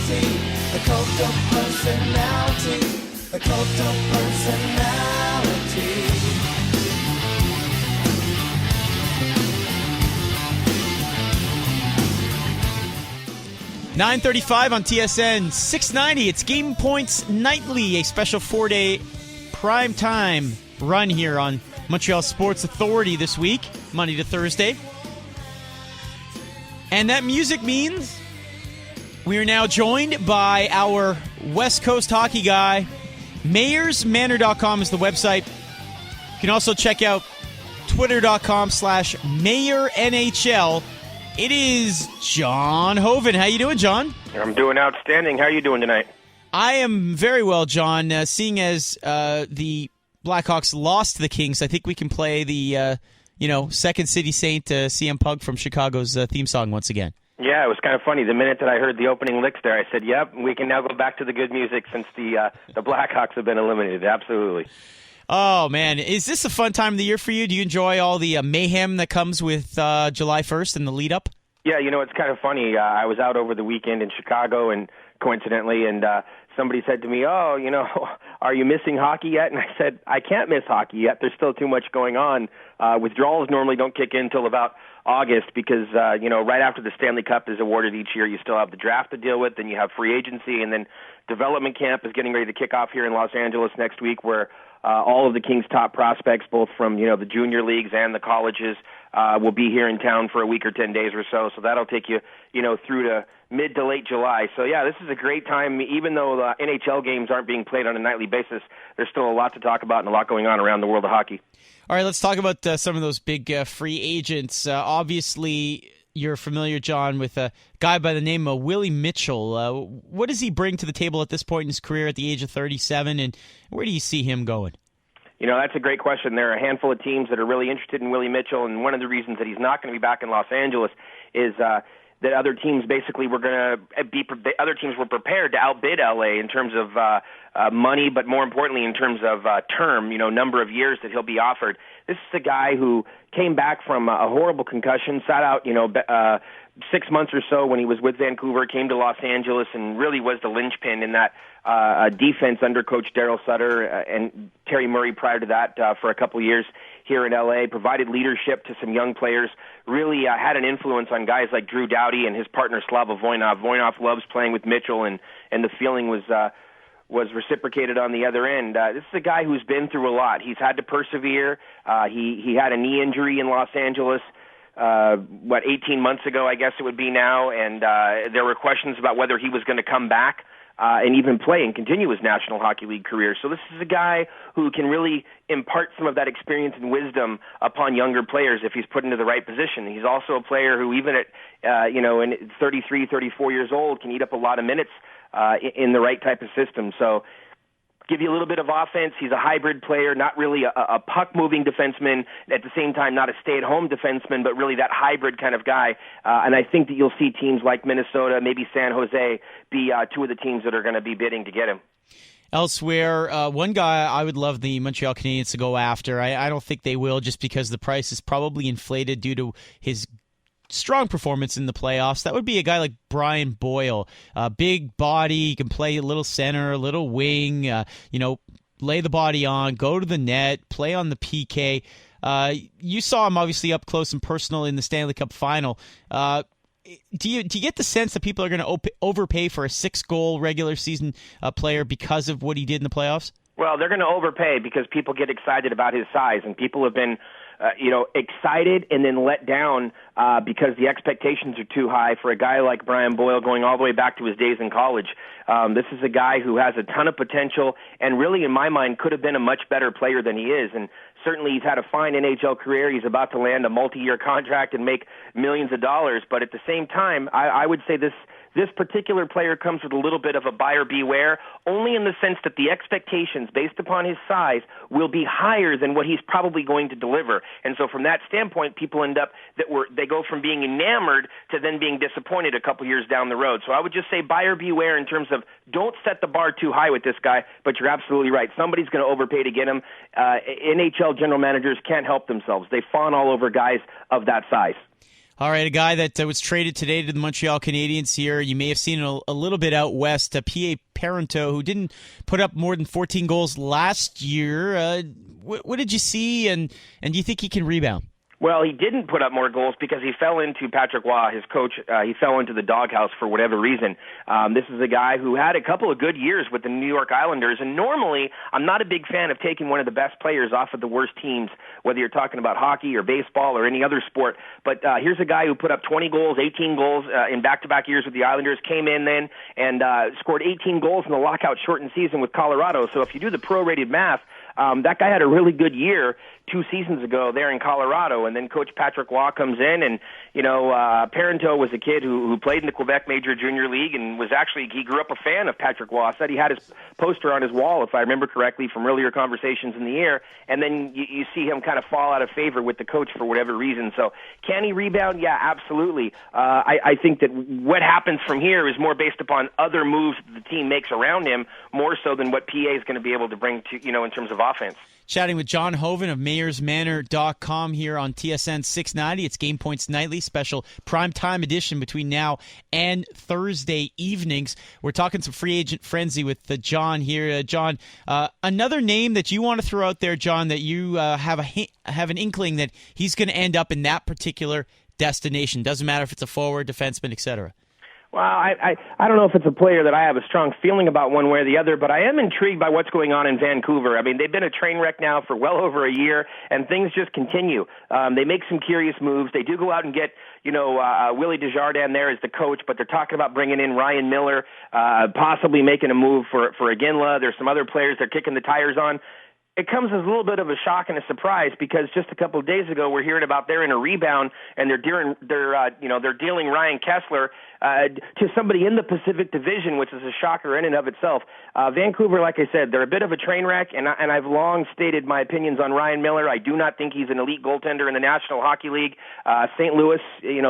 The cult of personality. The cult of personality. 9:35 on TSN 690. It's Game Points Nightly, a special 4-day prime time run here on Montreal Sports Authority this week, Monday to Thursday. And that music means we are now joined by our West Coast hockey guy. MayorsManor.com is the website. You can also check out twitter.com/MayorNHL. It is John Hoven. How you doing, John? I'm doing outstanding. How are you doing tonight? I am very well, John. Seeing as the Blackhawks lost to the Kings, I think we can play the Second City Saint CM Punk from Chicago's theme song once again. Yeah, it was kind of funny. The minute that I heard the opening licks there, I said, yep, we can now go back to the good music since the Blackhawks have been eliminated. Absolutely. Oh, man. Is this a fun time of the year for you? Do you enjoy all the mayhem that comes with July 1st and the lead-up? Yeah, it's kind of funny. I was out over the weekend in Chicago, and coincidentally, and somebody said to me, are you missing hockey yet? And I said, I can't miss hockey yet. There's still too much going on. Withdrawals normally don't kick in until about August because, right after the Stanley Cup is awarded each year, you still have the draft to deal with, then you have free agency, and then development camp is getting ready to kick off here in Los Angeles next week where all of the Kings' top prospects, both from, the junior leagues and the colleges, will be here in town for a week or 10 days or so. So that'll take you, through to mid to late July. So, yeah, this is a great time. Even though the NHL games aren't being played on a nightly basis, there's still a lot to talk about and a lot going on around the world of hockey. All right, let's talk about some of those big free agents. Obviously, you're familiar, John, with a guy by the name of Willie Mitchell. What does he bring to the table at this point in his career at the age of 37, and where do you see him going? That's a great question. There are a handful of teams that are really interested in Willie Mitchell, and one of the reasons that he's not going to be back in Los Angeles is that other teams basically were prepared to outbid LA in terms of money, but more importantly in terms of term, number of years that he'll be offered. This is a guy who came back from a horrible concussion, sat out, 6 months or so when he was with Vancouver, came to Los Angeles, and really was the linchpin in that defense under Coach Darryl Sutter and Terry Murray prior to that for a couple of years here in L.A., provided leadership to some young players, really had an influence on guys like Drew Doughty and his partner Slava Voinov. Voinov loves playing with Mitchell, and the feeling was reciprocated on the other end. This is a guy who's been through a lot. He's had to persevere. He had a knee injury in Los Angeles 18 months ago, I guess it would be now, and there were questions about whether he was going to come back and even play and continue his National Hockey League career. So this is a guy who can really impart some of that experience and wisdom upon younger players if he's put into the right position. He's also a player who, even at in 33, 34 years old, can eat up a lot of minutes in the right type of system. So give you a little bit of offense. He's a hybrid player, not really a puck-moving defenseman, at the same time not a stay-at-home defenseman, but really that hybrid kind of guy. And I think that you'll see teams like Minnesota, maybe San Jose, be two of the teams that are going to be bidding to get him. Elsewhere, one guy I would love the Montreal Canadiens to go after. I don't think they will, just because the price is probably inflated due to his strong performance in the playoffs. That would be a guy like Brian Boyle. Big body, he can play a little center, a little wing, lay the body on, go to the net, play on the PK. You saw him obviously up close and personal in the Stanley Cup final. Do you get the sense that people are going to overpay for a 6-goal regular season player because of what he did in the playoffs? Well, they're going to overpay because people get excited about his size, and people have been excited and then let down because the expectations are too high for a guy like Brian Boyle going all the way back to his days in college. This is a guy who has a ton of potential and really, in my mind, could have been a much better player than he is. And certainly he's had a fine NHL career. He's about to land a multi-year contract and make millions of dollars. But at the same time, I would say this particular player comes with a little bit of a buyer beware, only in the sense that the expectations based upon his size will be higher than what he's probably going to deliver. And so from that standpoint, people end up they go from being enamored to then being disappointed a couple years down the road. So I would just say buyer beware in terms of don't set the bar too high with this guy, but you're absolutely right. Somebody's going to overpay to get him. NHL general managers can't help themselves. They fawn all over guys of that size. All right, a guy that was traded today to the Montreal Canadiens here. You may have seen a little bit out west, P.A. Parenteau, who didn't put up more than 14 goals last year. What did you see, and do you think he can rebound? Well, he didn't put up more goals because he fell into Patrick Waugh, his coach. He fell into the doghouse for whatever reason. This is a guy who had a couple of good years with the New York Islanders, and normally I'm not a big fan of taking one of the best players off of the worst teams, whether you're talking about hockey or baseball or any other sport. But here's a guy who put up 20 goals, 18 goals in back-to-back years with the Islanders, came in then and scored 18 goals in the lockout-shortened season with Colorado. So if you do the prorated math, that guy had a really good year 2 seasons ago there in Colorado, and then Coach Patrick Waugh comes in, and Parenteau was a kid who played in the Quebec Major Junior League and was actually, he grew up a fan of Patrick Waugh. Said he had his poster on his wall, if I remember correctly, from earlier conversations in the year, and then you see him kind of fall out of favor with the coach for whatever reason. So can he rebound? Yeah, absolutely. I think that what happens from here is more based upon other moves that the team makes around him, more so than what PA is going to be able to bring to, in terms of offense. Chatting with John Hoven of mayorsmanor.com here on TSN 690. It's Game Points Nightly, special primetime edition between now and Thursday evenings. We're talking some free agent frenzy with John here. John, another name that you want to throw out there, John, that you have an inkling that he's going to end up in that particular destination. Doesn't matter if it's a forward, defenseman, etc. Well, I don't know if it's a player that I have a strong feeling about one way or the other, but I am intrigued by what's going on in Vancouver. I mean, they've been a train wreck now for well over a year, and things just continue. They make some curious moves. They do go out and get, Willie Desjardins there as the coach, but they're talking about bringing in Ryan Miller, possibly making a move for Iginla. There's some other players they're kicking the tires on. It comes as a little bit of a shock and a surprise because just a couple of days ago we're hearing about they're in a rebound and they're dealing Ryan Kessler to somebody in the Pacific Division, which is a shocker in and of itself. Vancouver, like I said, they're a bit of a train wreck, and I've long stated my opinions on Ryan Miller. I do not think he's an elite goaltender in the National Hockey League. St. Louis,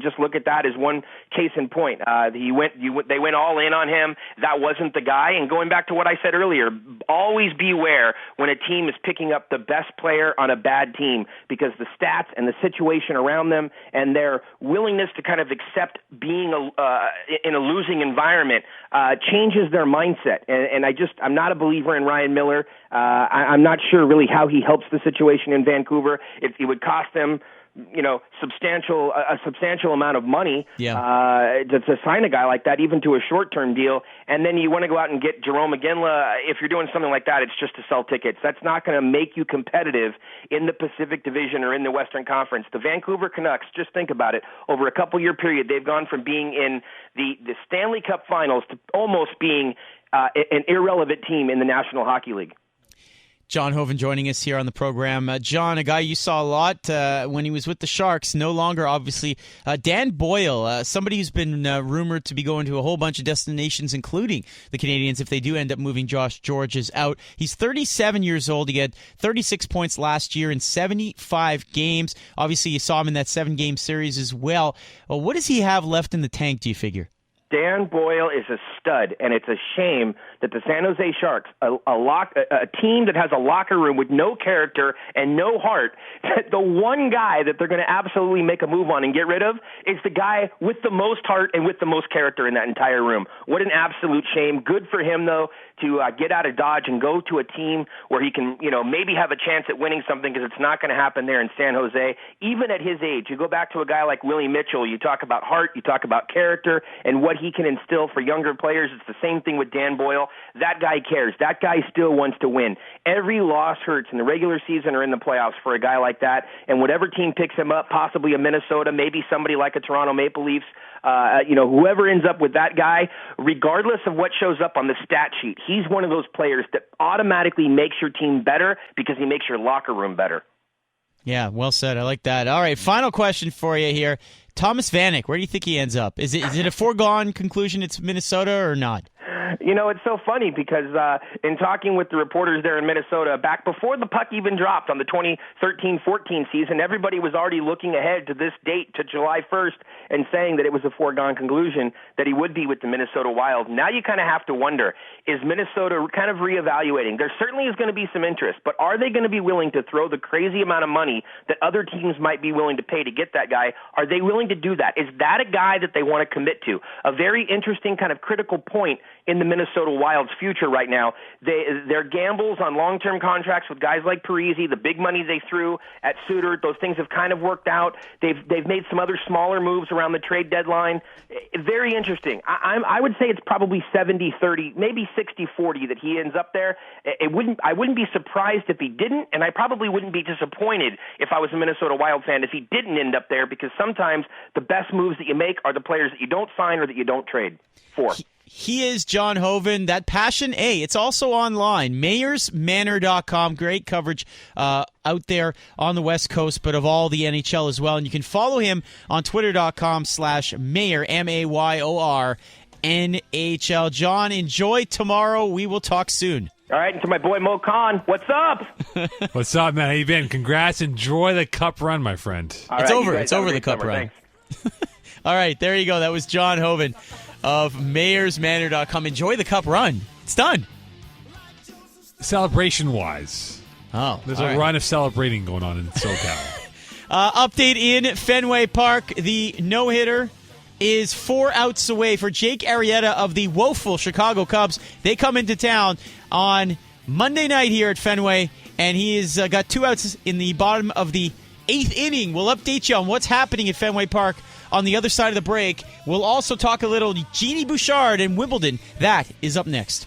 just look at that as one case in point. They went all in on him. That wasn't the guy. And going back to what I said earlier, always beware when a team is picking up the best player on a bad team, because the stats and the situation around them and their willingness to kind of accept being in a losing environment changes their mindset. And I'm not a believer in Ryan Miller. I'm not sure really how he helps the situation in Vancouver. It would cost them a substantial amount of money to sign a guy like that, even to a short-term deal. And then you want to go out and get Jarome Iginla. If you're doing something like that, it's just to sell tickets. That's not going to make you competitive in the Pacific Division or in the Western Conference. The Vancouver Canucks, just think about it, over a couple-year period, they've gone from being in the Stanley Cup Finals to almost being an irrelevant team in the National Hockey League. John Hoven joining us here on the program. John, a guy you saw a lot when he was with the Sharks, no longer, obviously. Dan Boyle, somebody who's been rumored to be going to a whole bunch of destinations, including the Canadiens, if they do end up moving Josh Georges out. He's 37 years old. He had 36 points last year in 75 games. Obviously, you saw him in that 7-game series as well. What does he have left in the tank, do you figure? Dan Boyle is a stud, and it's a shame that the San Jose Sharks, a team that has a locker room with no character and no heart, that the one guy that they're going to absolutely make a move on and get rid of is the guy with the most heart and with the most character in that entire room. What an absolute shame. Good for him, though, to get out of Dodge and go to a team where he can, maybe have a chance at winning something, because it's not going to happen there in San Jose. Even at his age, you go back to a guy like Willie Mitchell, you talk about heart, you talk about character, and what he can instill for younger players. It's the same thing with Dan Boyle. That guy cares. That guy still wants to win. Every loss hurts in the regular season or in the playoffs for a guy like that, and whatever team picks him up, possibly a Minnesota, maybe somebody like a Toronto Maple Leafs, whoever ends up with that guy, regardless of what shows up on the stat sheet, he's one of those players that automatically makes your team better because he makes your locker room better. Yeah, well said. I like that. All right, final question for you here. Thomas Vanek, where do you think he ends up? Is it a foregone conclusion it's Minnesota or not? You know, it's so funny because in talking with the reporters there in Minnesota, back before the puck even dropped on the 2013-14 season, everybody was already looking ahead to this date, to July 1st, and saying that it was a foregone conclusion that he would be with the Minnesota Wild. Now you kind of have to wonder, is Minnesota kind of reevaluating? There certainly is going to be some interest, but are they going to be willing to throw the crazy amount of money that other teams might be willing to pay to get that guy? Are they willing to do that? Is that a guy that they want to commit to? A very interesting kind of critical point in the Minnesota Wild's future right now. Their gambles on long-term contracts with guys like Parise, the big money they threw at Suter, those things have kind of worked out. They've made some other smaller moves around the trade deadline. Very interesting. I would say it's probably 70-30, maybe 60-40 that he ends up there. I wouldn't be surprised if he didn't, and I probably wouldn't be disappointed if I was a Minnesota Wild fan if he didn't end up there, because sometimes the best moves that you make are the players that you don't sign or that you don't trade for. He is John Hoven. That passion, it's also online. MayorsManor.com. Great coverage out there on the West Coast, but of all the NHL as well. And you can follow him on Twitter.com/Mayor, MAYOR, NHL. John, enjoy tomorrow. We will talk soon. All right, and to my boy Mo Khan, what's up? What's up, man? How you been? Congrats. Enjoy the Cup run, my friend. It's over. It's over, the Cup run. All right, there you go. That was John Hoven of MayorsManor.com. Enjoy the Cup run. It's done. Celebration-wise. There's a run of celebrating going on in SoCal. Update in Fenway Park. The no-hitter is 4 outs away for Jake Arrieta of the woeful Chicago Cubs. They come into town on Monday night here at Fenway, and he has got 2 outs in the bottom of the 8th inning. We'll update you on what's happening at Fenway Park on the other side of the break. We'll also talk a little Jeannie Bouchard and Wimbledon. That is up next.